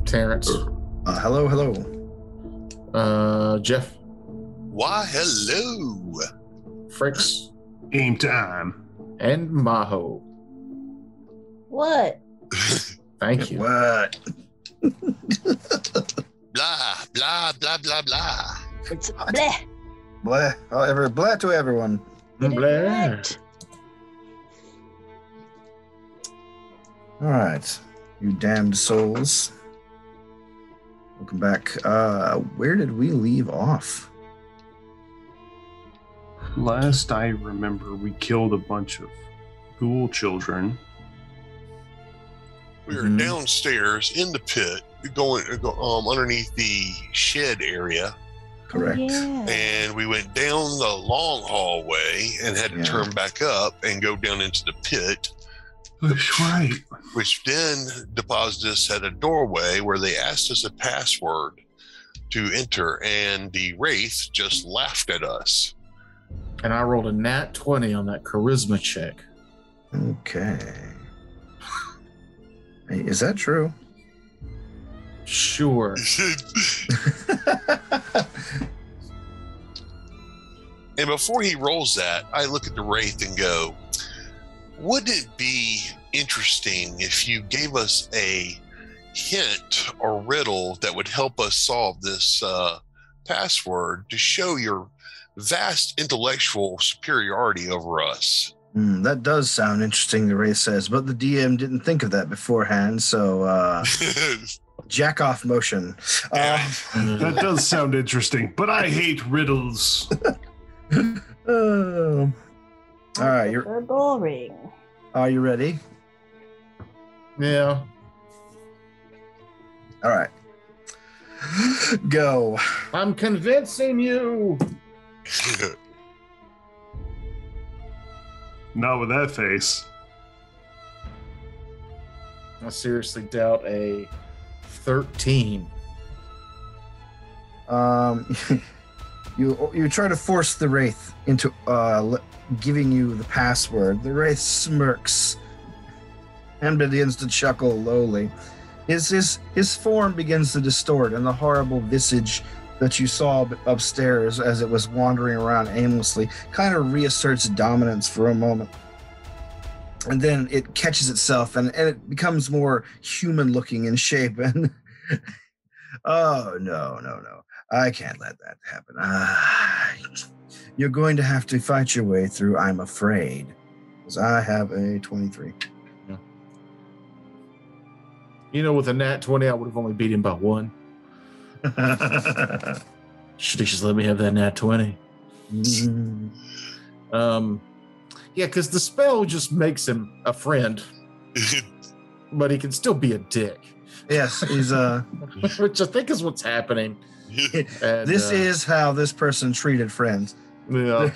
Terrence. Hello. Jeff. Why, hello. Fricks. Game time. And Maho. What? Thank you. What? Blah, blah, blah, blah, blah. It's bleh. Blah. Blah to everyone. Blah. All right, you damned souls. Welcome back. Where did we leave off? Last I remember, we killed a bunch of ghoul children. We were downstairs in the pit, going underneath the shed area. Correct. Yeah. And we went down the long hallway and had to turn back up and go down into the pit. That's right. Which then deposited us at a doorway where they asked us a password to enter, and the wraith just laughed at us. And I rolled a nat 20 on that charisma check. Okay. Hey, is that true? Sure. And before he rolls that, I look at the wraith and go, would it be interesting if you gave us a hint or riddle that would help us solve this password to show your vast intellectual superiority over us? That does sound interesting, the Wraith says, but the DM didn't think of that beforehand, so jack off motion. That does sound interesting, but I hate riddles. All right, They're boring. Are you ready? Yeah. All right. Go. I'm convincing you. Not with that face. I seriously doubt a 13. You try to force the Wraith into giving you the password. The Wraith smirks and begins to chuckle lowly. His form begins to distort, and the horrible visage that you saw upstairs as it was wandering around aimlessly kind of reasserts dominance for a moment. And then it catches itself, and it becomes more human-looking in shape. And oh, no. I can't let that happen. You're going to have to fight your way through, I'm afraid. Because I have a 23. Yeah. You know, with a nat 20, I would have only beat him by 1. Should have just let me have that nat 20. Yeah, because the spell just makes him a friend. But he can still be a dick. Yes, he's which I think is what's happening. And, this is how this person treated friends. Yeah.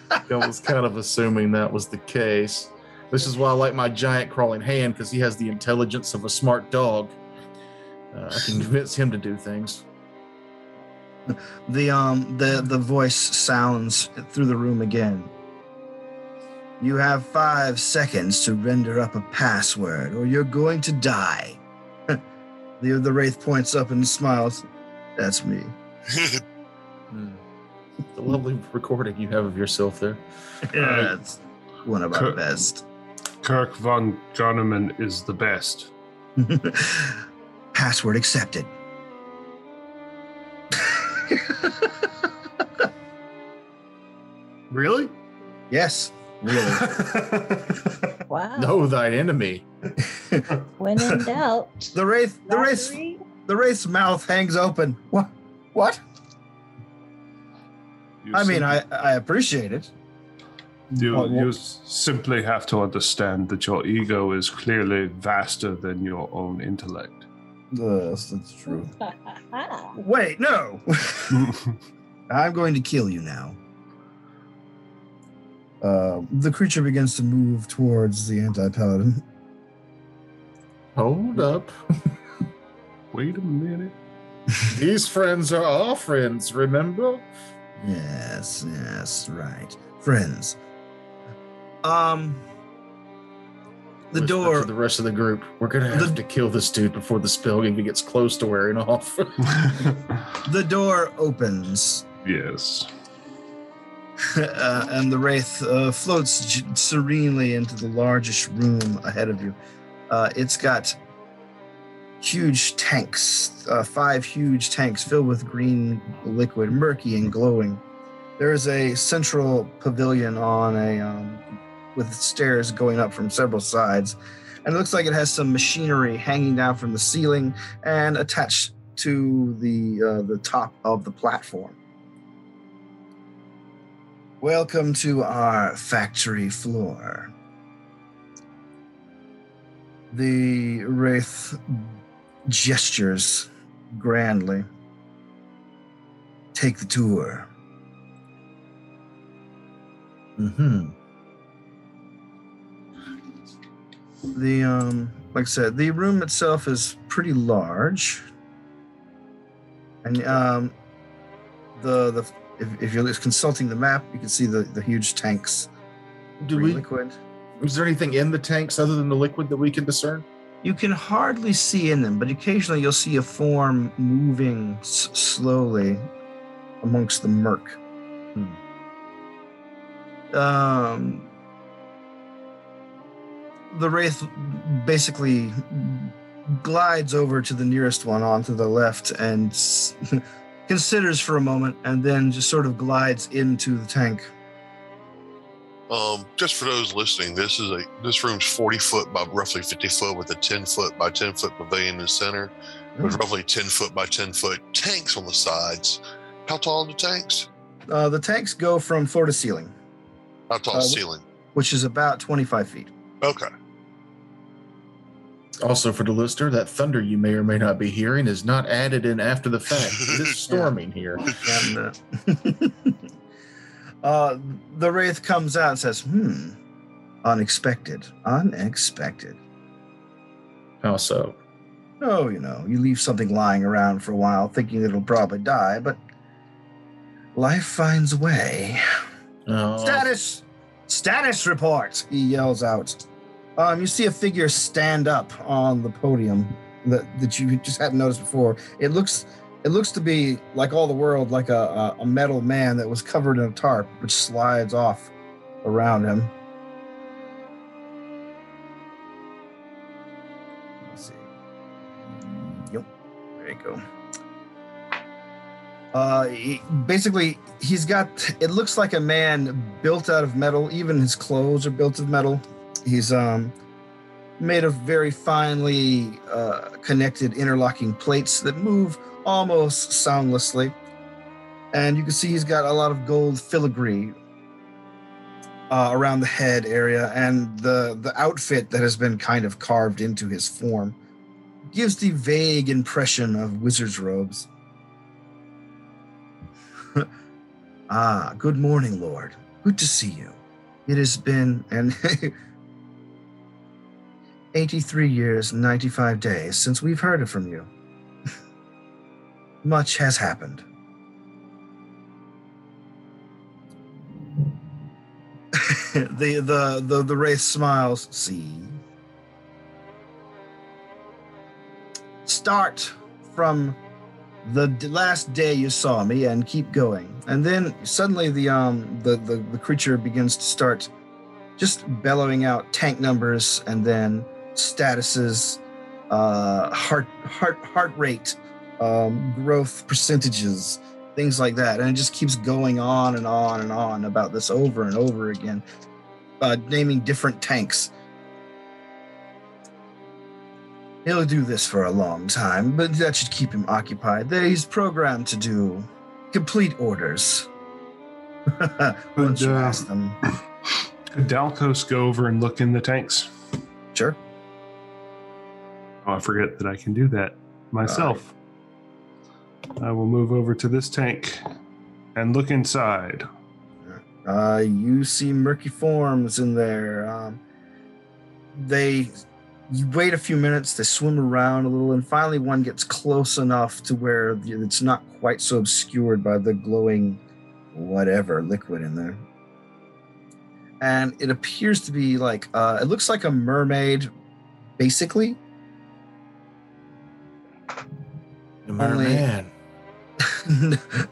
I was kind of assuming that was the case. This is why I like my giant crawling hand, because he has the intelligence of a smart dog. I can convince him to do things. The voice sounds through the room again. You have 5 seconds to render up a password, or you're going to die. The Wraith points up and smiles. That's me. It's a lovely recording you have of yourself there. Yeah, it's one of our best. Kirk von Joneman is the best. Password accepted. Really? Yes, really. Wow. Know thine enemy. When in doubt. The Wraith's mouth hangs open. What? I appreciate it. You simply have to understand that your ego is clearly vaster than your own intellect. Yes, that's true. Wait, no. I'm going to kill you now. The creature begins to move towards the anti-paladin. Hold up. Wait a minute. These friends are our friends, remember? Yes, right. Friends. The whisper door. to the rest of the group. We're gonna have to kill this dude before the spell even gets close to wearing off. The door opens. Yes. And the wraith floats serenely into the largest room ahead of you. It's got huge tanks, 5 huge tanks filled with green liquid, murky and glowing. There is a central pavilion on with stairs going up from several sides, and it looks like it has some machinery hanging down from the ceiling and attached to the top of the platform. Welcome to our factory floor. The wraith gestures grandly. Take the tour. The like I said, the room itself is pretty large, and if you're consulting the map, you can see the huge tanks. Liquid. Is there anything in the tanks other than the liquid that we can discern? You can hardly see in them, but occasionally you'll see a form moving slowly amongst the murk. The wraith basically glides over to the nearest one onto the left and considers for a moment, and then just sort of glides into the tank. Just for those listening, this room's 40 foot by roughly 50 foot with a 10 foot by 10 foot pavilion in the center, with roughly 10 foot by 10 foot tanks on the sides. How tall are the tanks? The tanks go from floor to ceiling. How tall is ceiling? Which is about 25 feet. Okay. Also, for the listener, that thunder you may or may not be hearing is not added in after the fact. It is storming here. The wraith comes out and says, unexpected. How so? Oh, you leave something lying around for a while thinking it'll probably die, but life finds a way. Oh. Status report, he yells out. You see a figure stand up on the podium that you just hadn't noticed before. It looks to be like all the world, like a metal man that was covered in a tarp, which slides off around him. Let's see. Yep, there you go. He's got, it looks like a man built out of metal. Even his clothes are built of metal. He's made of very finely connected interlocking plates that move almost soundlessly. And you can see he's got a lot of gold filigree around the head area, and the outfit that has been kind of carved into his form gives the vague impression of wizard's robes. Good morning, Lord. Good to see you. It has been 83 years and 95 days since we've heard from you. Much has happened. The wraith smiles. See. Start from the last day you saw me and keep going. And then suddenly the creature begins to start just bellowing out tank numbers and then statuses, heart rate, growth percentages, things like that. And it just keeps going on and on and on about this over and over again, naming different tanks. He'll do this for a long time, but that should keep him occupied. He's programmed to do complete orders. Once you ask them. Could Dalkos go over and look in the tanks? Sure. Oh, I forget that I can do that myself. I will move over to this tank and look inside. You see murky forms in there. You wait a few minutes, they swim around a little, and finally one gets close enough to where it's not quite so obscured by the glowing whatever liquid in there. and it appears to be like it looks like a mermaid, basically. The merman.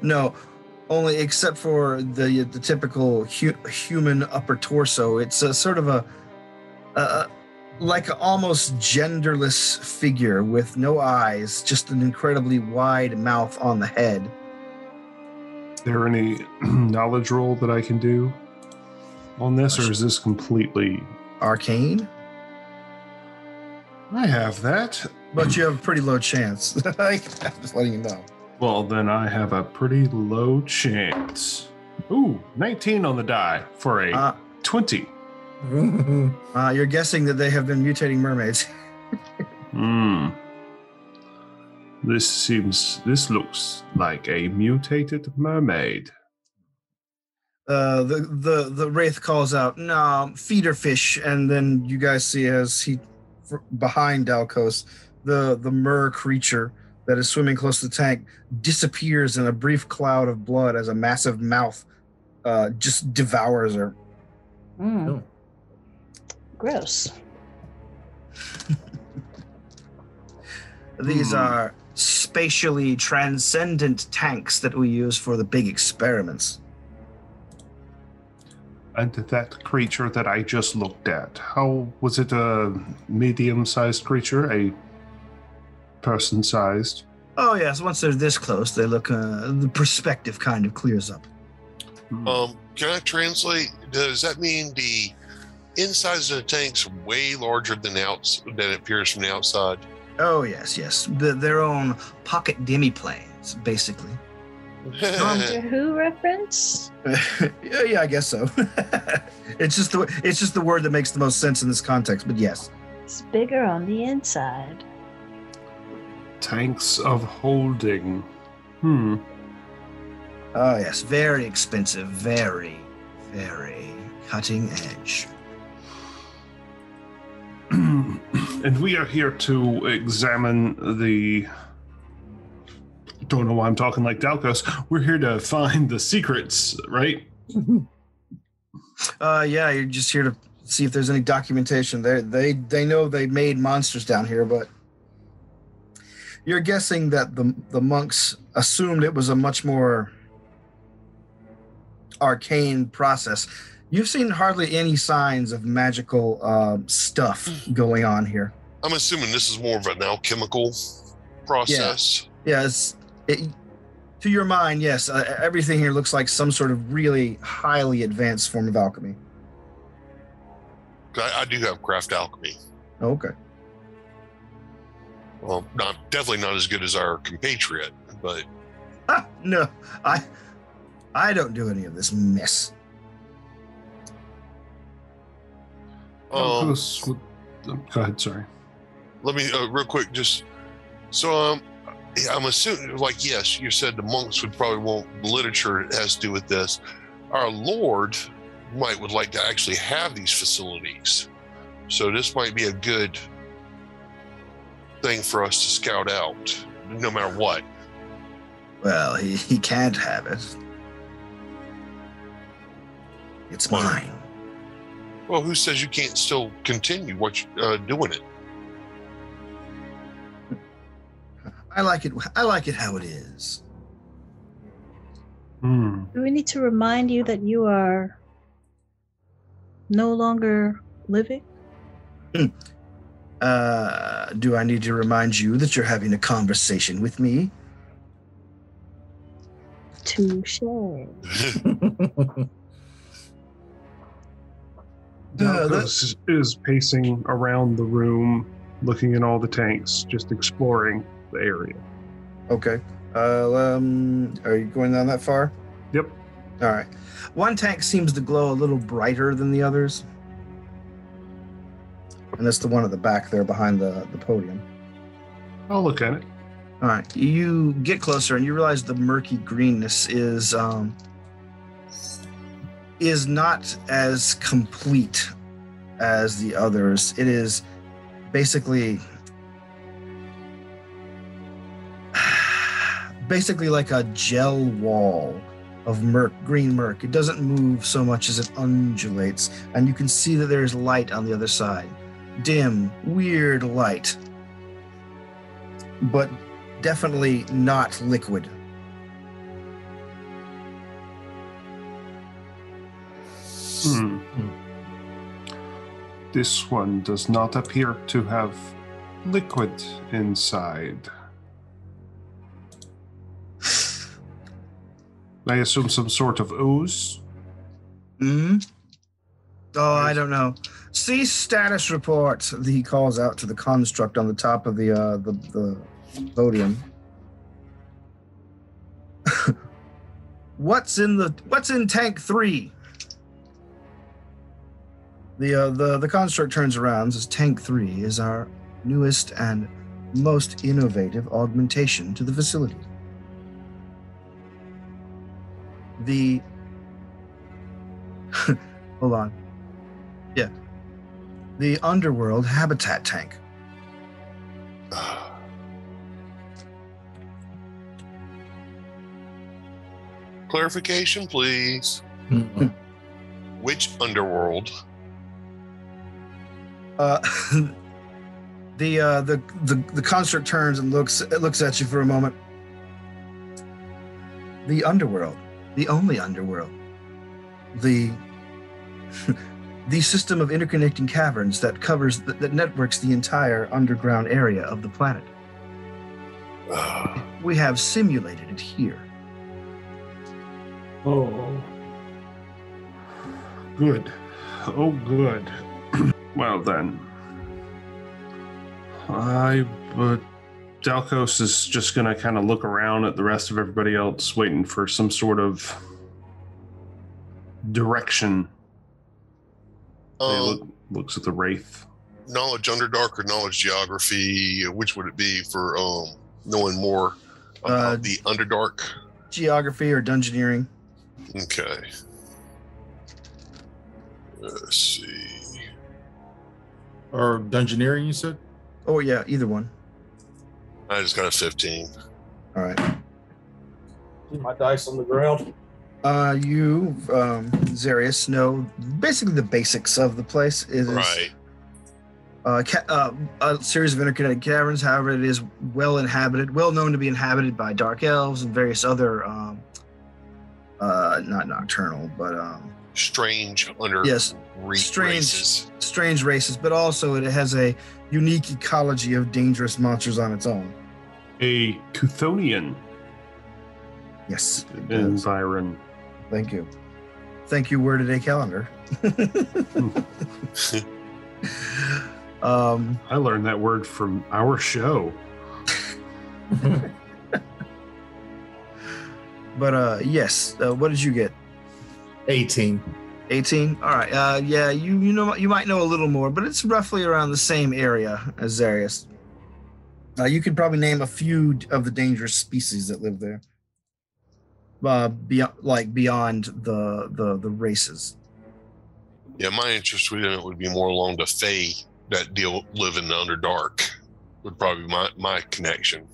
No, only except for the typical human upper torso. It's a sort of a like an almost genderless figure with no eyes, just an incredibly wide mouth on the head. Is there any knowledge roll that I can do on this, or is this completely Arcane? I have that. But you have a pretty low chance. I'm just letting you know. Well, then I have a pretty low chance. Ooh, 19 on the die for a 20. You're guessing that they have been mutating mermaids. This looks like a mutated mermaid. The wraith calls out, "No, feeder fish," and then you guys see as he behind Dalkos, the mer creature that is swimming close to the tank disappears in a brief cloud of blood as a massive mouth just devours her. Oh. Gross. These are spatially transcendent tanks that we use for the big experiments. And that creature that I just looked at, how was it? A medium-sized creature, a person-sized? Oh yes, once they're this close, they look. The perspective kind of clears up. Can I translate? Does that mean the insides of the tanks way larger than than it appears from the outside? Oh yes. Their own pocket demiplanes, basically. Doctor Who reference? yeah, I guess so. It's just the word that makes the most sense in this context. But yes, It's bigger on the inside. Tanks of holding. Oh yes, very expensive, very, very cutting edge. And we are here to examine the... Don't know why I'm talking like Dalkos. We're here to find the secrets, right? Yeah, you're just here to see if there's any documentation. They know they made monsters down here, but you're guessing that the monks assumed it was a much more arcane process. You've seen hardly any signs of magical stuff going on here. I'm assuming this is more of an alchemical process. Yeah, to your mind, yes. Everything here looks like some sort of really highly advanced form of alchemy. I do have craft alchemy. Okay. Well, definitely not as good as our compatriot, but No, I don't do any of this mess. Go ahead, sorry. let me real quick just so I'm assuming, like, yes, you said the monks would probably want literature that has to do with this. Our Lord would like to actually have these facilities, so this might be a good thing for us to scout out, no matter what. Well, he can't have it. It's mine. Well, who says you can't still continue what doing it? I like it how it is. Do we need to remind you that you are no longer living? Do I need to remind you that you're having a conversation with me? Touche. Dalkos is pacing around the room, looking at all the tanks, just exploring the area. Okay. Are you going down that far? Yep. All right. One tank seems to glow a little brighter than the others. And that's the one at the back there behind the podium. I'll look at it. All right. You get closer and you realize the murky greenness is not as complete as the others. It is basically like a gel wall of murk, green murk. It doesn't move so much as it undulates, and you can see that there is light on the other side. Dim, weird light, but definitely not liquid. This one does not appear to have liquid inside. I assume some sort of ooze? Oh, I don't know. See status report. He calls out to the construct on the top of the podium. What's in tank 3? The construct turns around and says, Tank 3 is our newest and most innovative augmentation to the facility. Hold on. Yeah. The underworld habitat tank. Clarification, please. Which underworld? The construct turns and looks at you for a moment. The underworld, the only underworld, the system of interconnecting caverns that networks the entire underground area of the planet. We have simulated it here. Oh, good. Oh, good. Well then, Dalkos is just going to kind of look around at the rest of everybody else, waiting for some sort direction. Looks at the wraith. Knowledge Underdark or knowledge geography? Which would it be for knowing more about the Underdark? Geography or dungeoneering. Okay. Let's see. Or dungeoneering, you said? Oh, yeah, either one. I just got a 15. All right. My dice on the ground. You, Zarius, know basically the basics of the place. It is Right. A series of interconnected caverns. However, it is well known to be inhabited by dark elves and various other, not nocturnal, but Strange strange races. But also, it has a unique ecology of dangerous monsters on its own. A Chthonian Yes, environ. Thank you. Thank you, Word of Day calendar. I learned that word from our show. But yes, what did you get? 18. 18. All right. Yeah, you might know a little more, but it's roughly around the same area as Zarius. You could probably name a few of the dangerous species that live there. Beyond the races. Yeah, my interest in it would be more along the Fae that live in the Underdark. Would probably be my connection.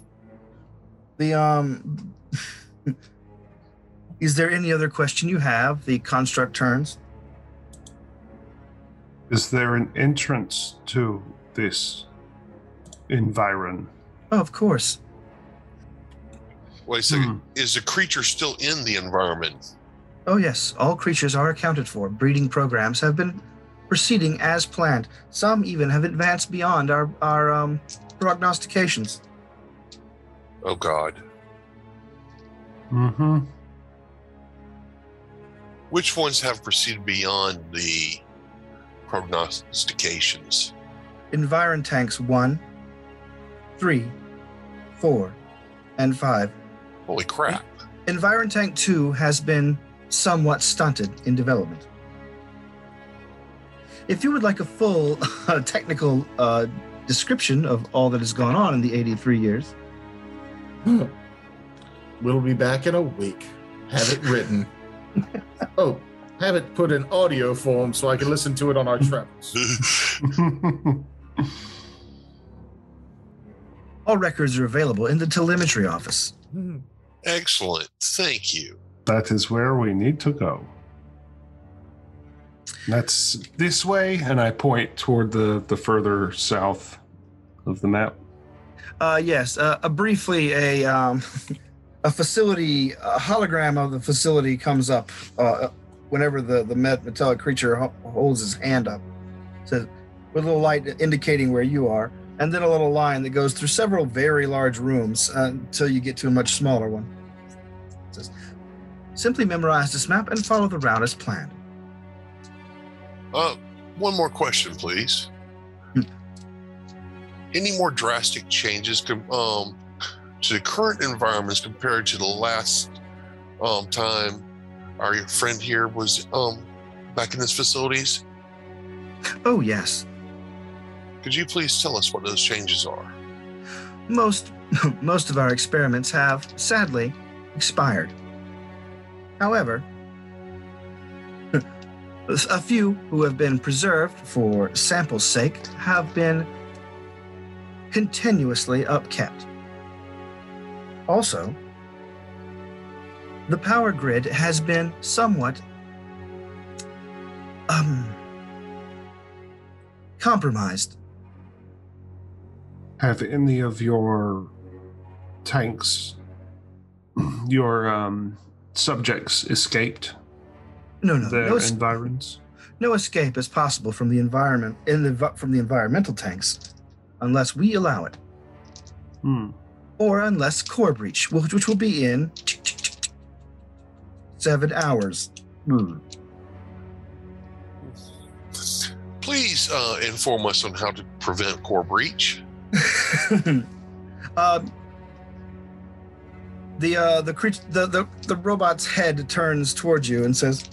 Is there any other question you have? The construct turns. Is there an entrance to this environ? Oh, of course. Wait a second. Is the creature still in the environment? Oh, yes. All creatures are accounted for. Breeding programs have been proceeding as planned. Some even have advanced beyond our prognostications. Oh, God. Mm-hmm. Which ones have proceeded beyond the prognostications? Environ tanks 1, 3, 4, and 5. Holy crap. Environ tank 2 has been somewhat stunted in development. If you would like a full technical description of all that has gone on in the 83 years. We'll be back in a week. Have it written. Oh, have it put in audio form so I can listen to it on our travels. All records are available in the telemetry office. Excellent. Thank you. That is where we need to go. That's this way, and I point toward the further south of the map. Yes. Briefly, a facility, a hologram of the facility comes up whenever the metallic creature holds his hand up. It says, with a little light indicating where you are, and then a little line that goes through several very large rooms until you get to a much smaller one. It says, simply memorize this map and follow the route as planned. One more question, please. Any more drastic changes to the current environments compared to the last time our friend here was back in his facilities? Oh, yes. Could you please tell us what those changes are? Most of our experiments have, sadly, expired. However, a few who have been preserved for sample's sake have been continuously upkept. Also, the power grid has been somewhat compromised. Have any of your tanks, your subjects, escaped No, their environs? No escape is possible from the environment from the environmental tanks, unless we allow it, or unless core breach, which will be in 7 hours. Please inform us on how to prevent core breach. The robot's head turns towards you and says,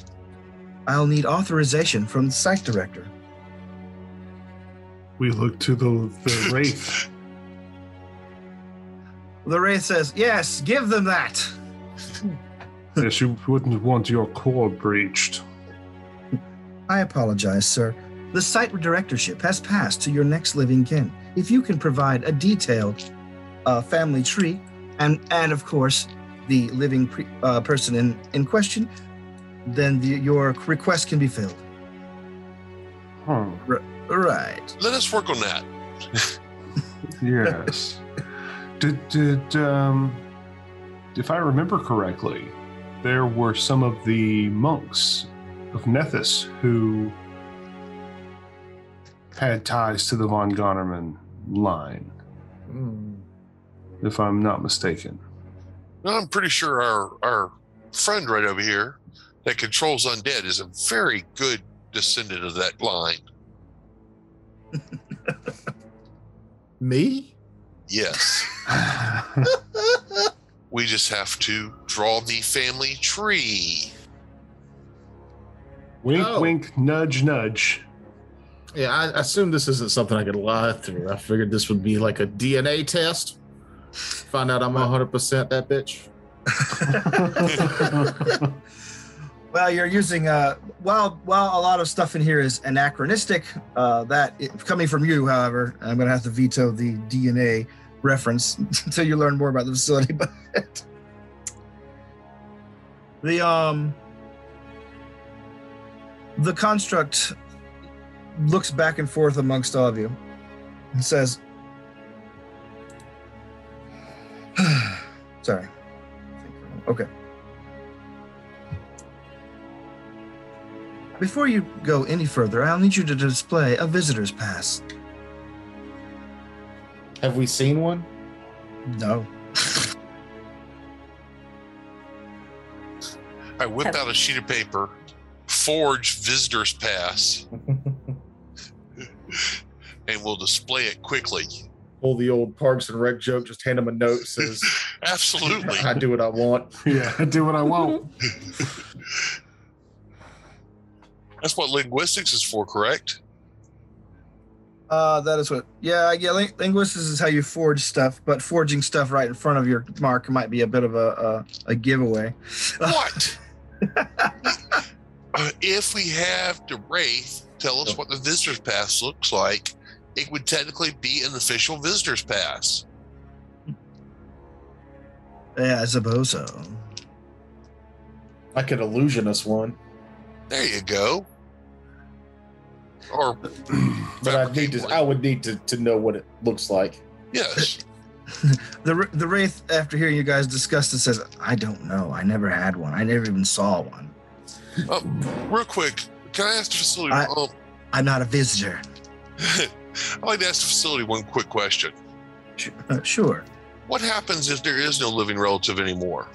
"I'll need authorization from the site director." We look to the wraith. The wraith says, "Yes, give them that." Yes, you wouldn't want your core breached. I apologize, sir. The site directorship has passed to your next living kin. If you can provide a detailed family tree and of course, the living person in question, then your request can be filled. Right. Let us work on that. Yes. Did if I remember correctly, there were some of the monks of Nethys who had ties to the von Gonerman line, if I'm not mistaken. No, I'm pretty sure our friend right over here that controls undead is a very good descendant of that line. Me? Yes. We just have to draw the family tree. Wink, wink, nudge, nudge. Yeah, I assume this isn't something I could lie through. I figured this would be like a DNA test. Find out I'm 100% that bitch. Well, you're using while a lot of stuff in here is anachronistic. Coming from you, however, I'm going to have to veto the DNA reference until you learn more about the facility. But the construct looks back and forth amongst all of you and says, sorry. Okay. Before you go any further, I'll need you to display a visitor's pass. Have we seen one? No. I whip out a sheet of paper, forge visitor's pass, and we'll display it quickly. Pull the old Parks and Rec joke, just hand him a note, says, Absolutely. I do what I want. Yeah, I do what I want. That's what linguistics is for, correct? That is what. Yeah. Linguistics is how you forge stuff, but forging stuff right in front of your mark might be a bit of a giveaway. What? If we have the wraith tell us what the visitor's pass looks like, it would technically be an official visitor's pass. Yeah, I suppose so. I could illusion us one, There you go. Or but I would need to know what it looks like. Yes. The wraith, after hearing you guys discuss it, says, "I don't know. I never had one. I never even saw one. Real quick, can I ask the facility? I'm not a visitor." I'd like to ask the facility one quick question. Sure. What happens if there is no living relative anymore?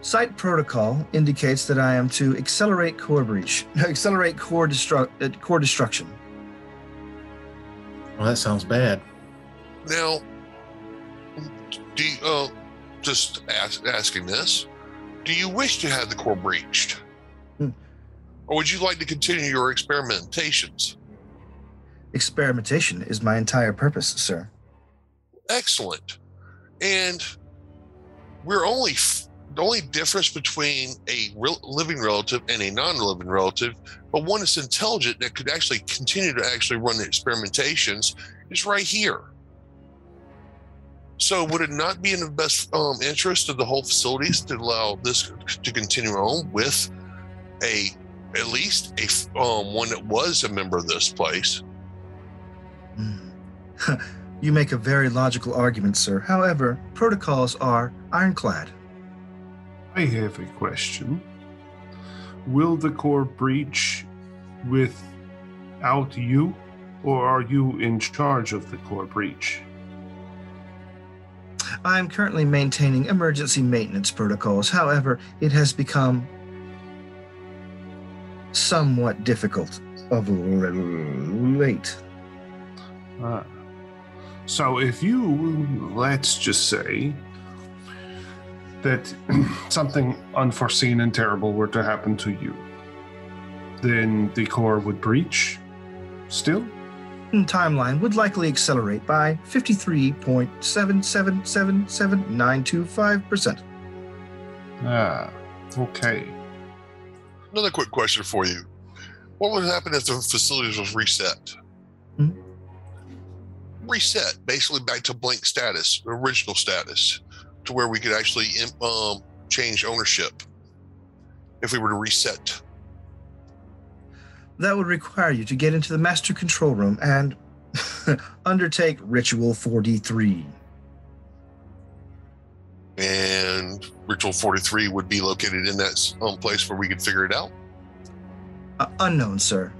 Site protocol indicates that I am to accelerate core destruction. Well, that sounds bad. Now, do you, asking this, do you wish to have the core breached? Or would you like to continue your experimentations? Experimentation is my entire purpose, sir. Excellent. And we're only the only difference between a living relative and a non-living relative, but one that's intelligent that could actually continue to actually run the experimentations, is right here. So would it not be in the best interest of the whole facilities to allow this to continue on with at least one that was a member of this place? You make a very logical argument, sir. However, protocols are ironclad. I have a question. Will the core breach without you, or are you in charge of the core breach? I am currently maintaining emergency maintenance protocols. However, it has become somewhat difficult of late. So if you, let's just say, that something unforeseen and terrible were to happen to you, then the core would breach still? Timeline would likely accelerate by 53.7777925%. Okay. Another quick question for you. What would happen if the facilities was reset? Reset, basically back to blank status, original status, to where we could actually change ownership if we were to reset. That would require you to get into the master control room and undertake Ritual 43. And Ritual 43 would be located in that place where we could figure it out? Unknown, sir.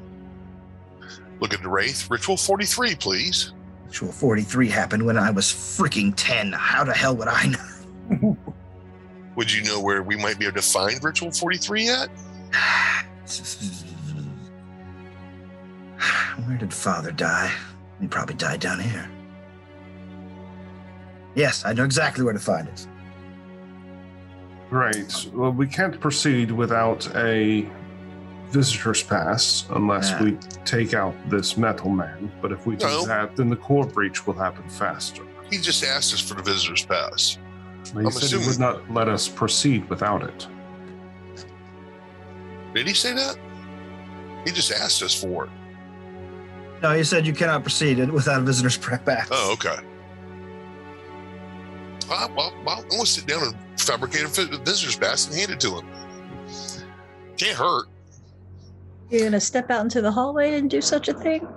Look at the wraith. Ritual 43, please. Ritual 43 happened when I was freaking 10. How the hell would I know? Would you know where we might be able to find Ritual 43 at? Where did Father die? He probably died down here. Yes, I know exactly where to find it. Right. Well, we can't proceed without a visitor's pass unless we take out this metal man. But if we do that, then the core breach will happen faster. He just asked us for the visitor's pass. He said he would not let us proceed without it. Did he say that? He just asked us for it. No, he said you cannot proceed without a visitor's pass. Oh, okay. Well, I'm going to sit down and fabricate a visitor's pass and hand it to him. Can't hurt. You're going to step out into the hallway and do such a thing?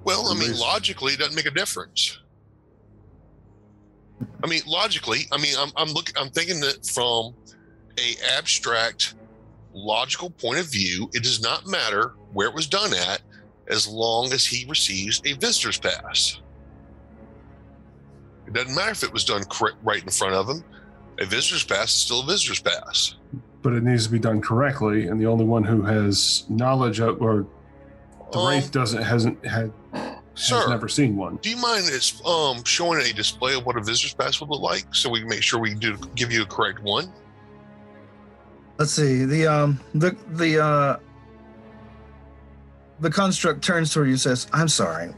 Well, I mean, logically, it doesn't make a difference. I mean, logically, I'm thinking that from a abstract, logical point of view, it does not matter where it was done at, as long as he receives a visitor's pass. It doesn't matter if it was done right in front of him. A visitor's pass is still a visitor's pass. But it needs to be done correctly, and the only one who has knowledge of, or the wraith has never seen one. Do you mind showing a display of what a visitor's pass would look like, so we can make sure we do give you a correct one? Let's see. The construct turns toward you and says, "I'm sorry.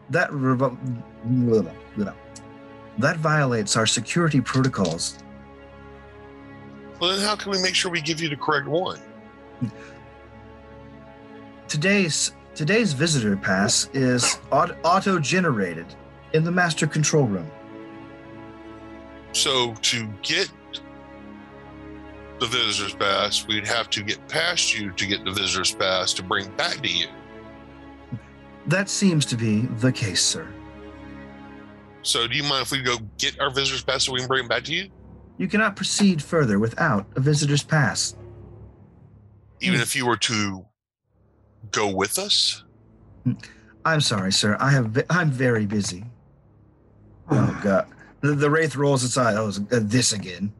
That violates our security protocols." Well, then how can we make sure we give you the correct one? Today's visitor pass is auto-generated in the master control room. So to get the visitor's pass, we'd have to get past you to get the visitor's pass to bring back to you. That seems to be the case, sir. So do you mind if we go get our visitor's pass so we can bring it back to you? You cannot proceed further without a visitor's pass. Even if you were to go with us? I'm sorry, sir. I'm very busy. Oh, God. The wraith rolls aside. Oh, this again.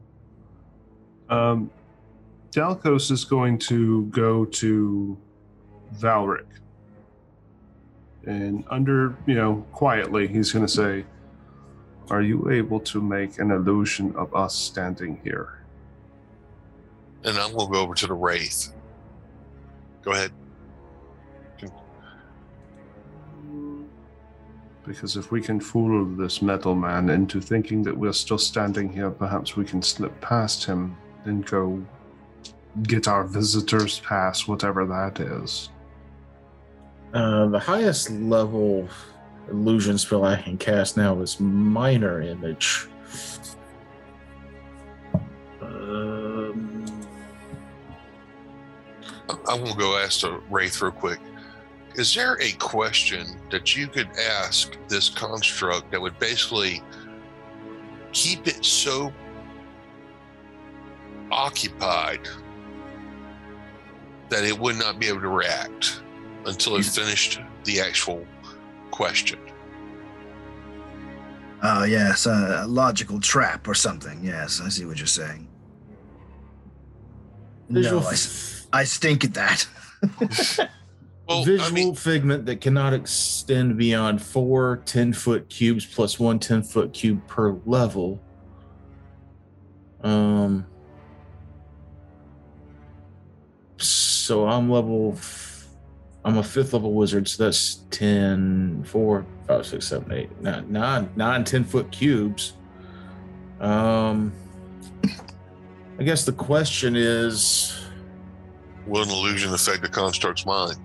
Dalkos is going to go to Valric. And quietly, he's going to say, "Are you able to make an illusion of us standing here?" And I'm going to go over to the wraith. Go ahead. Because if we can fool this metal man into thinking that we're still standing here, perhaps we can slip past him and go get our visitor's pass, whatever that is. The highest level illusion spell I can cast now is Minor Image. I'm going to go ask the wraith real quick. Is there a question that you could ask this construct that would basically keep it so occupied that it would not be able to react until it finished the actual question? Oh, yes, a logical trap or something. Yes, I see what you're saying. Visual No, I stink at that. Well, Visual figment that cannot extend beyond 4 10-foot cubes plus 1 10-foot cube per level. So I'm a 5th level wizard, so that's 10, 4, 5, 6, 7, 8, 9 10-foot cubes. I guess the question is, will an illusion affect the construct's mind?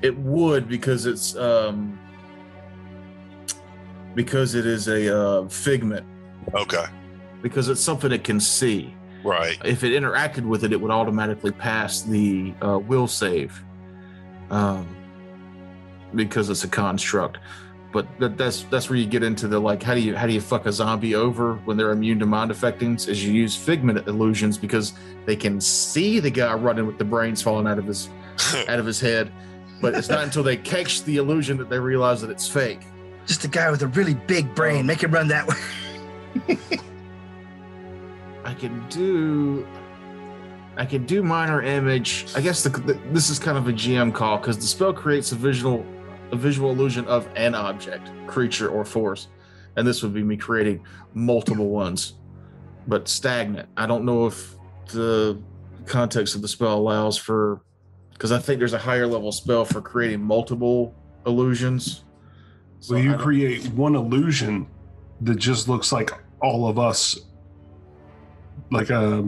it would, because it's because it is a figment. Okay. Because it's something it can see. Right. If it interacted with it, it would automatically pass the will save, because it's a construct. But that's where you get into the, like, how do you fuck a zombie over when they're immune to mind affectings? Is you use figment illusions, because they can see the guy running with the brains falling out of his head, but it's not until they catch the illusion that they realize that it's fake. Just a guy with a really big brain. Make it run that way. I can do minor image. I guess this is kind of a GM call, because the spell creates a visual illusion of an object, creature, or force, and this would be me creating multiple ones, but stagnant. I don't know if the context of the spell allows for, because I think there's a higher level spell for creating multiple illusions. So you create one illusion that just looks like all of us, like a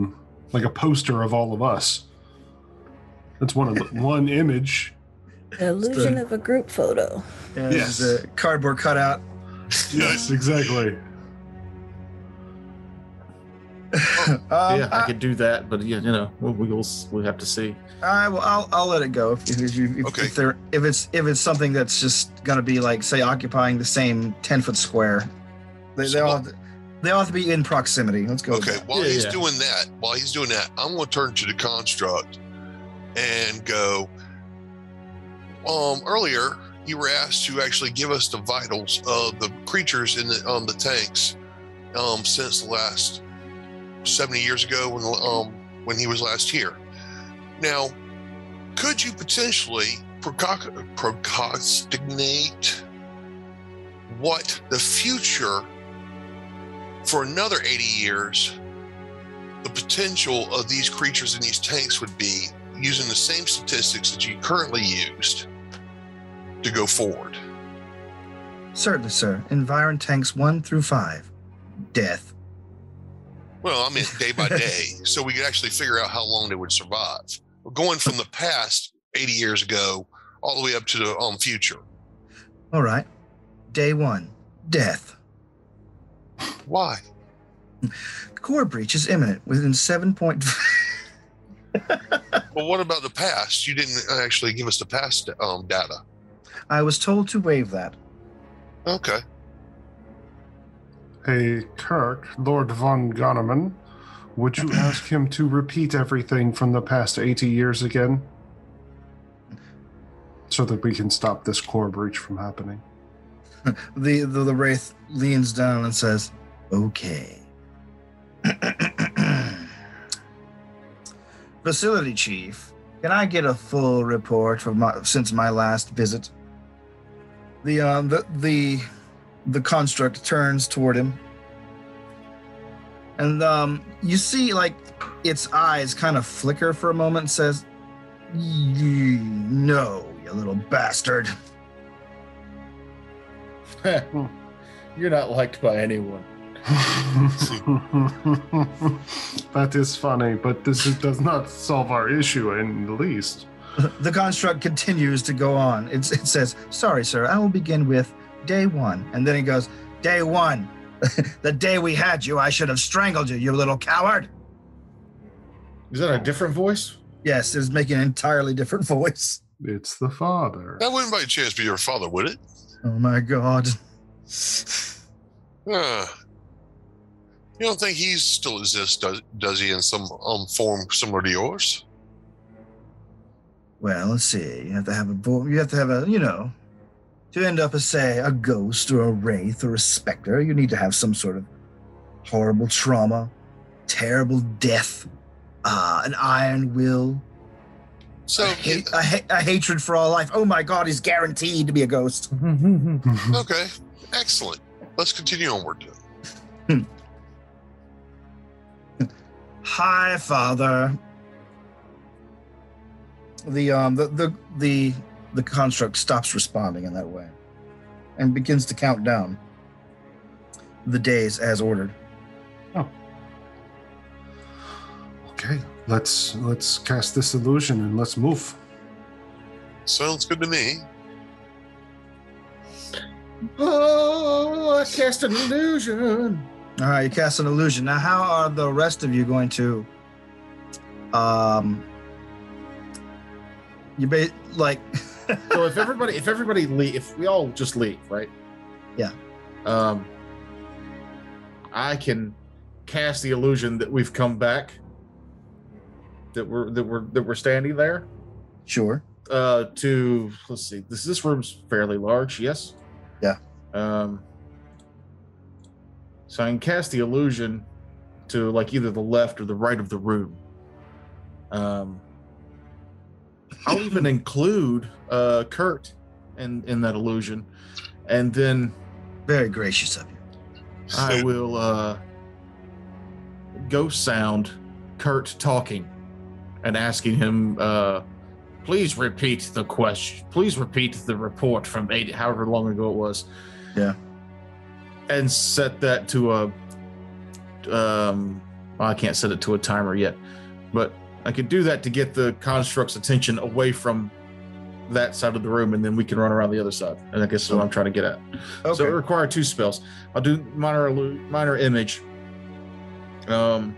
poster of all of us. That's one image. The illusion of a group photo. Yeah, Yes. a cardboard cutout. Yes, exactly. I could do that, but we'll have to see. I'll let it go if it's something that's just gonna be, like, say, occupying the same 10-foot square. They all have to be in proximity. Let's go. Okay. While he's doing that, I'm going to turn to the construct and go. Earlier, you were asked to actually give us the vitals of the creatures in the tanks since the last 70 years ago when he was last here. Now, could you potentially prognosticate what the future for another 80 years, the potential of these creatures in these tanks would be, using the same statistics that you currently used to go forward? Certainly, sir. Environ tanks 1 through 5. Death. Well, I mean, day by day, so we could actually figure out how long they would survive. We're going from the past 80 years ago all the way up to the future. All right. Day 1. Death. Why? Core breach is imminent within 7 point. Well, what about the past? You didn't actually give us the past data. I was told to waive that. Okay. Hey, Kirk, Lord von Goneman, would you ask him to repeat everything from the past 80 years again? So that we can stop this core breach from happening. The wraith leans down and says, "Okay." Facility chief, can I get a full report since my last visit? The construct turns toward him, and you see like its eyes kind of flicker for a moment and says, "No, you little bastard." You're not liked by anyone. That is funny, but this does not solve our issue in the least. The construct continues to go on. It says, "Sorry, sir, I will begin with day 1." And then it goes, "Day 1. The day we had you, I should have strangled you, you little coward." Is that a different voice? Yes, it's making an entirely different voice. It's the father. That wouldn't by chance be your father, would it? Oh my God. You don't think he still exists, does he, in some form similar to yours? Well, let's see. You have to have a, to end up as, say, a ghost or a wraith or a specter, you need to have some sort of horrible trauma, terrible death, an iron will, So, a hatred for all life. Oh my God, he's guaranteed to be a ghost. okay, excellent. Let's continue onward. Hi, Father. The construct stops responding in that way and begins to count down the days as ordered. Oh. Okay, let's cast this illusion and let's move. Sounds good to me. Oh, I cast an illusion. All right, you cast an illusion. Now, how are the rest of you going to, So if we all just leave, right? Yeah. I can cast the illusion that we've come back. That we're standing there. Sure. To let's see. This room's fairly large. Yes. Yeah. So I can cast the illusion to like either the left or the right of the room. I'll even include Kurt in that illusion, and then Very gracious of you. I will ghost sound Kurt talking and asking him, please repeat the question. Please repeat the report from however long ago it was. Yeah. And set that to I can't set it to a timer yet, but I could do that to get the construct's attention away from that side of the room, and then we can run around the other side. And I guess that's what I'm trying to get at. Okay. So it requires 2 spells. I'll do minor image, and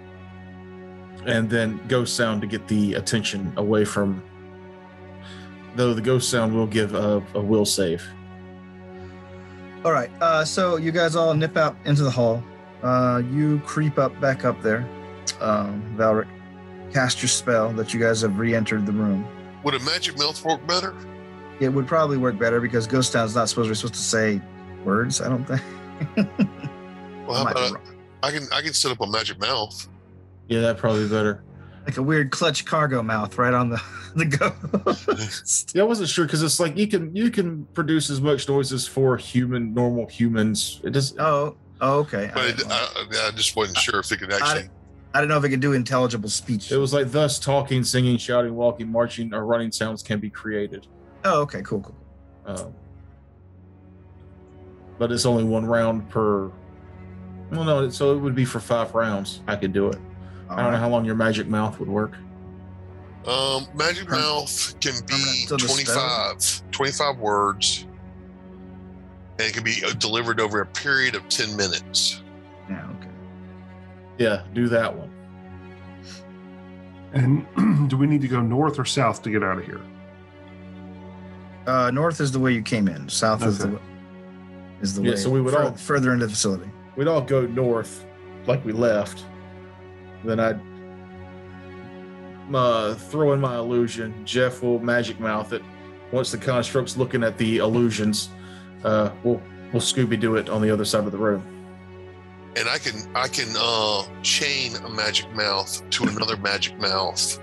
then ghost sound to get the attention away from. Though the ghost sound will give a will save. All right. So you guys all nip out into the hall. You creep back up there. Valric, cast your spell that you guys have re-entered the room. Would a magic mouth work better? It would probably work better because Ghost Town's not supposed to say words, I don't think. Well, how about I can set up a magic mouth. Yeah, that'd probably be better. Like a weird clutch cargo mouth right on the ghost. Yeah, I wasn't sure because it's like you can produce as much noise as for normal humans. It just Oh, okay. But I just wasn't sure if it could actually. I don't know if it could do intelligible speech. it was like thus talking, singing, shouting, walking, marching, or running sounds can be created. Oh, okay, cool. But it's only 1 round per. Well, no, so it would be for 5 rounds. I could do it. I don't know how long your magic mouth would work. Magic mouth can be Permanent, 25 words, and it can be delivered over a period of 10 minutes. Yeah, do that one. And do we need to go north or south to get out of here? North is the way you came in. South is Okay. the Yeah, way so we would all- further into the facility. We'd all go north like we left. Then I'd throw in my illusion. Jeff will magic mouth it. Once the construct's looking at the illusions, we'll Scooby-Doo it on the other side of the room. And I can chain a magic mouth to another magic mouth.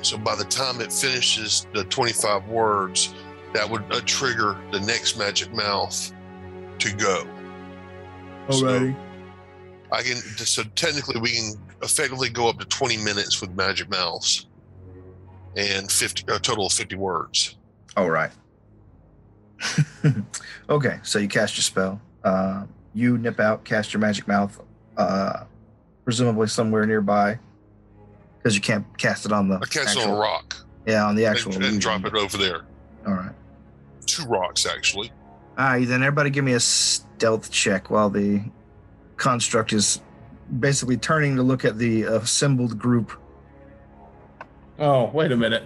So by the time it finishes the 25 words, that would trigger the next magic mouth to go. Alrighty. So technically we can effectively go up to 20 minutes with magic mouths and a total of 50 words. All right. Okay, so you cast your spell. You nip out, cast your magic mouth, presumably somewhere nearby, because you can't cast it on the. I cast it on a rock. Yeah, on the actual. And drop it over there. All right. 2 rocks, actually. All right, then everybody give me a stealth check while the construct is basically turning to look at the assembled group. Oh, wait a minute.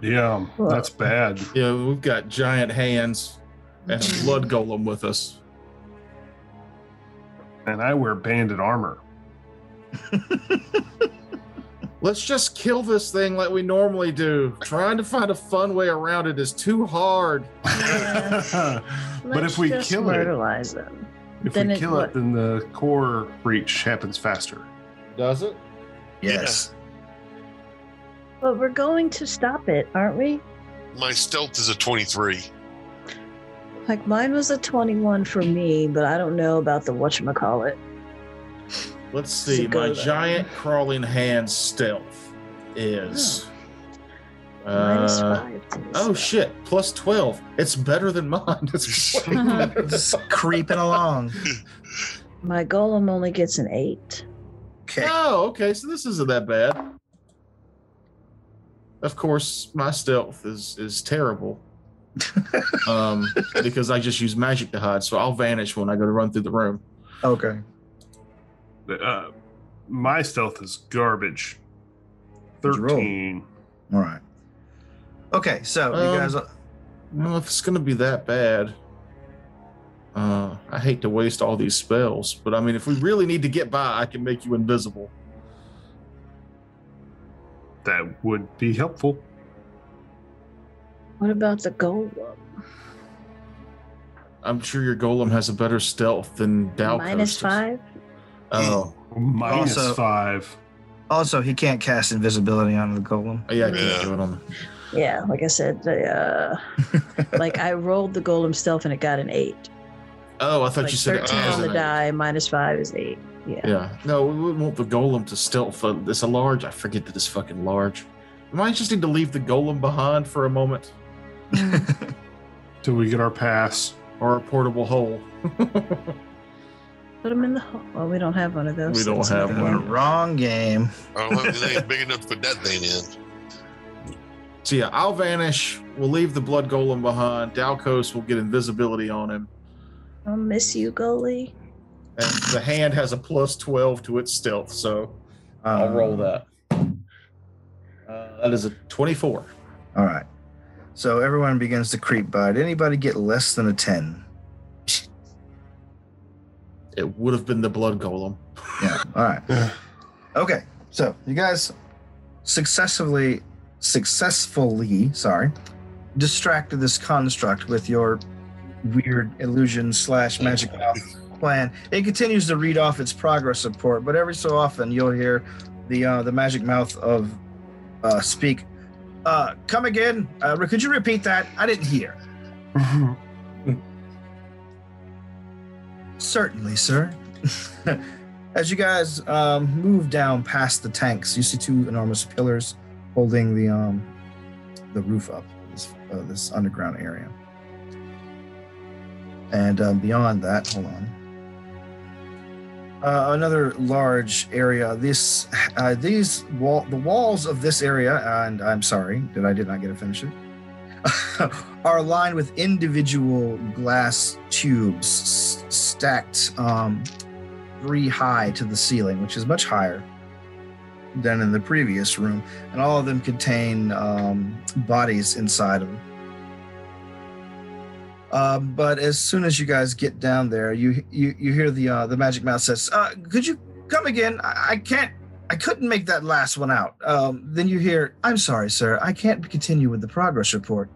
Yeah, that's bad. Yeah, we've got giant hands and a blood golem with us. And I wear banded armor. Let's just kill this thing like we normally do. Trying to find a fun way around it is too hard. But if we just kill it, myrtleize them. if then we it kill what? it, then the core breach happens faster. Does it? Yes. But we're going to stop it, aren't we? My stealth is a 23. Like mine was a 21 for me, but I don't know about the whatchamacallit. Let's see. Go My then. giant crawling hand stealth is. Minus 5 to this Oh stuff. shit! Plus 12. It's better than mine. It's way better. Just creeping along. My golem only gets an 8. Okay. Oh, okay. So this isn't that bad. Of course, my stealth is terrible. Because I just use magic to hide, so I'll vanish when I go to run through the room. Okay. My stealth is garbage. What'd you roll? 13. All right. Okay, so you guys. Well, if it's gonna be that bad, I hate to waste all these spells, but I mean, if we really need to get by, I can make you invisible. That would be helpful. What about the golem? I'm sure your golem has a better stealth than Dalcos. Minus does. 5? Oh, Minus Also- 5. Also, he can't cast invisibility on the golem. yeah, I can't Yeah. do it on. Yeah, like I said, like I rolled the golem stealth and it got an 8. Oh, I thought Like you said 13 it on the was die, minus 5 is 8. Yeah. Yeah, no, we wouldn't want the golem to stealth. It's a large. I forget that it's fucking large. We might just need to leave the golem behind for a moment, Till we get our pass. or a portable hole. Put them in the hole. Well, we don't have one of those. We don't things. have one. Wrong game. I don't have anything big enough to put that thing in. So yeah, I'll vanish. We'll leave the blood golem behind. Dalcos will get invisibility on him, I'll miss you, goalie. and the hand has a plus 12 to its stealth. So I'll roll that. That is a 24. All right. So everyone begins to creep by. Did anybody get less than a 10? It would have been the blood golem. Yeah. All right. Okay. So you guys successfully, distracted this construct with your weird illusion / magic mouth plan. It continues to read off its progress report, but every so often you'll hear the magic mouth of speak. Come again? Could you repeat that? I didn't hear. Certainly, sir. As you guys move down past the tanks, you see 2 enormous pillars holding the roof up, this underground area. And beyond that, hold on. Another large area. The walls of this area, and I'm sorry that I did not get to finish it, are lined with individual glass tubes stacked 3 high to the ceiling, which is much higher than in the previous room, and all of them contain bodies inside of them. But as soon as you guys get down there, you hear the magic mouse says, "Could you come again? I couldn't make that last one out." Then you hear, "I'm sorry, sir. I can't continue with the progress report.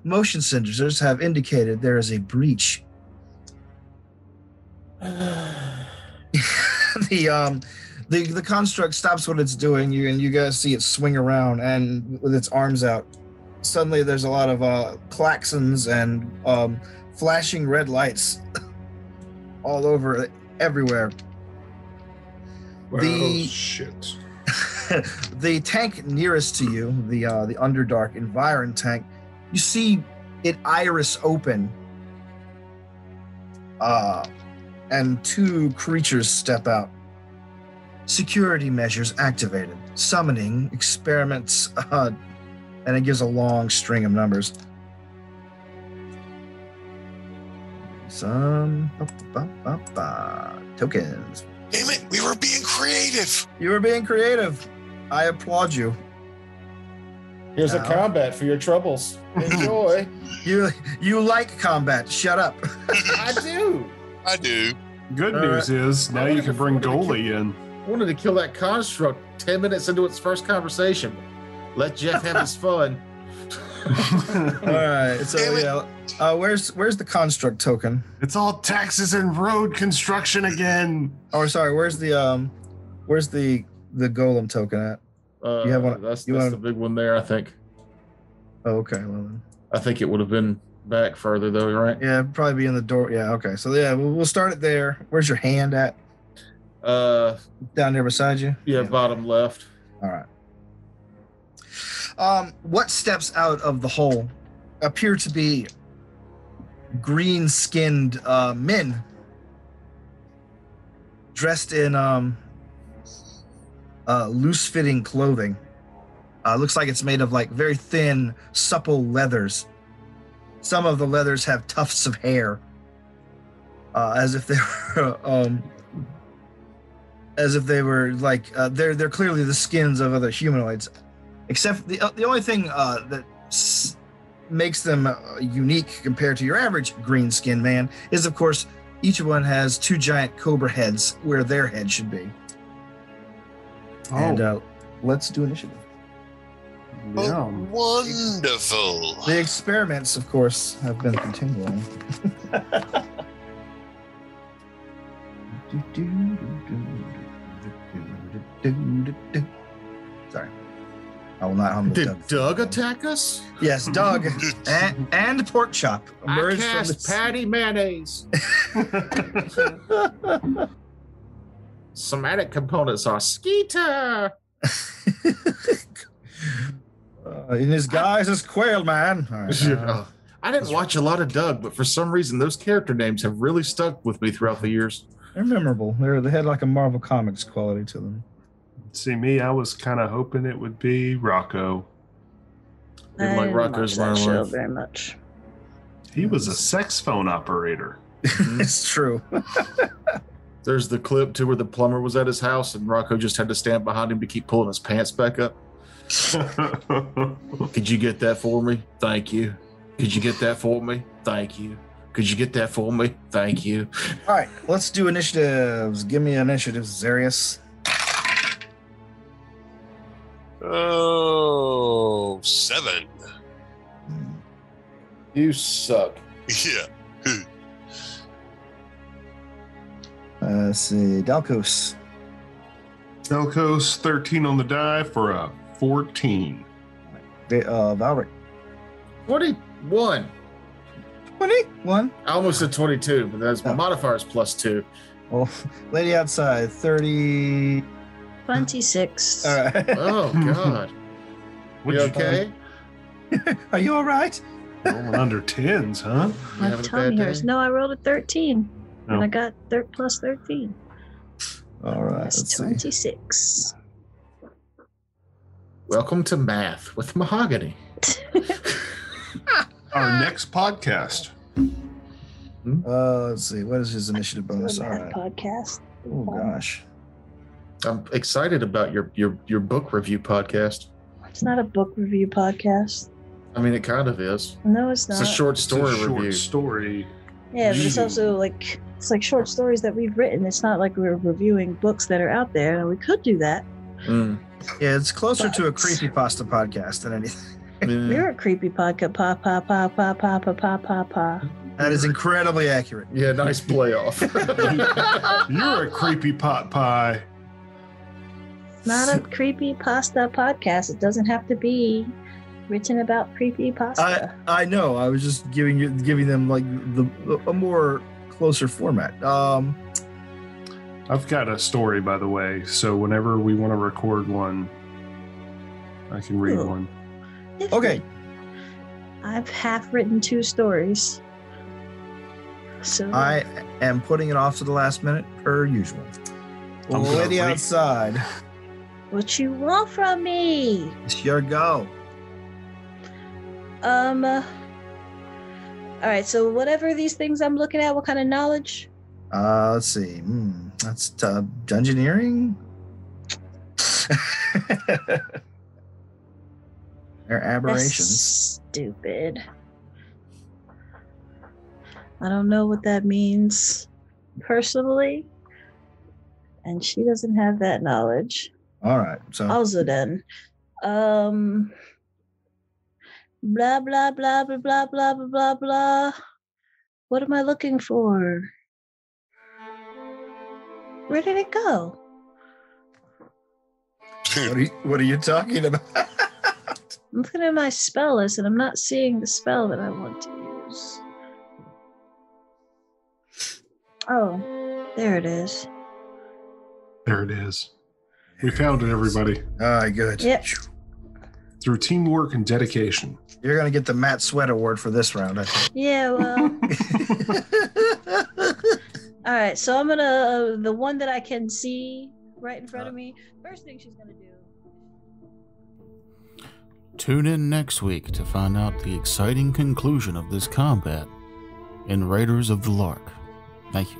Motion sensors have indicated there is a breach." The construct stops what it's doing, and you guys see it swing around, and with its arms out, suddenly there's a lot of klaxons and flashing red lights all over everywhere. Oh, shit. The tank nearest to you, the Underdark Environ tank, you see it iris open, and 2 creatures step out. Security measures activated. Summoning experiments, and it gives a long string of numbers. Some tokens. Damn it, we were being creative. You were being creative. I applaud you. Here's a combat for your troubles. Enjoy. You like combat. Shut up. I do. I do. Good news is now you can bring Goalie in. I wanted to kill that construct 10 minutes into its first conversation. Let Jeff have his fun. All right. So where's the construct token? It's all taxes and road construction again. Oh, sorry. Where's the golem token at? You have one. That's the big one there, I think. Oh, okay. Well then. I think it would have been back further though, right? Yeah, it'd probably be in the door. Yeah. Okay. So yeah, we'll start it there. Where's your hand at? Down there beside you. Yeah, bottom left. All right. What steps out of the hole appear to be green-skinned men dressed in loose-fitting clothing. Looks like it's made of like very thin, supple leathers. Some of the leathers have tufts of hair, as if they were like they're clearly the skins of other humanoids. Except the only thing that makes them unique compared to your average green-skinned man is, of course, each one has 2 giant cobra heads where their head should be. Oh. And let's do initiative. Yeah. Oh, wonderful. The experiments, of course, have been continuing. Sorry. I will not hum. Did Doug attack us? Yes, Doug and pork chop. I cast patty mayonnaise. Somatic components are Skeeter. In his guise as Quail Man. Right, I didn't watch a lot of Doug, but for some reason those character names have really stuck with me throughout the years. They're memorable. They had like a Marvel Comics quality to them. See, me, I was kind of hoping it would be Rocco. Didn't like Rocco's show very much. He was a sex phone operator. It's true. There's the clip too where the plumber was at his house and Rocco just had to stand behind him to keep pulling his pants back up. Could you get that for me? Thank you. Could you get that for me? Thank you. Could you get that for me? Thank you. All right, let's do initiatives. Give me initiatives, Zarius. Oh, 7. You suck. Yeah. Let's see, Dalkos. Dalkos, 13 on the die for a 14. Valric. 21. 21? I almost said 22, but that's my modifier is +2. Well, lady outside, 30. 26. All right. Oh, God. You okay? Are you all right? Rolling under 10s, huh? My tongue hurts. No, I rolled a 13. Oh. And I got plus 13. All right. That's 26. Welcome to Math with Mahogany. Our next podcast. Let's see. What is his initiative bonus? The All math right. podcast. Oh gosh. I'm excited about your book review podcast. It's not a book review podcast. I mean, it kind of is. No, it's not. It's a short It's story a short review. story. Yeah, but it's reading. also like short stories that we've written. It's not like we're reviewing books that are out there. We could do that. Mm. Yeah, it's closer to a But- creepypasta podcast than anything. You're a creepy podcast. Pa pa pa pa pa pa pa pa pa. That is incredibly accurate. Yeah, nice play off. You're a creepy pot pie. Not a creepy pasta podcast. It doesn't have to be written about creepy pasta. I know. I was just giving them like a more closer format. I've got a story, by the way, so whenever we want to record one, I can read Ooh. one. Okay. I've half written 2 stories. So I am putting it off to the last minute per usual. I'm gonna Lady read- outside. what you want from me? It's your go. All right, so whatever these things I'm looking at, what kind of knowledge? Let's see. That's dungeoneering. They're That's aberrations. stupid. I don't know what that means personally, and she doesn't have that knowledge. All right. So Also, then, blah blah blah blah blah blah blah blah blah. What am I looking for? Where did it go? what are you talking about? I'm looking at my spell list and I'm not seeing the spell that I want to use. Oh, there it is. There it is. We found it, everybody. All right, good. Yep. Through teamwork and dedication. You're gonna get the Matt Sweat Award for this round, I think. Yeah, well. All right, so I'm gonna the one that I can see right in front of me. First thing she's gonna do. Tune in next week to find out the exciting conclusion of this combat in Raiders of the Lark. Thank you.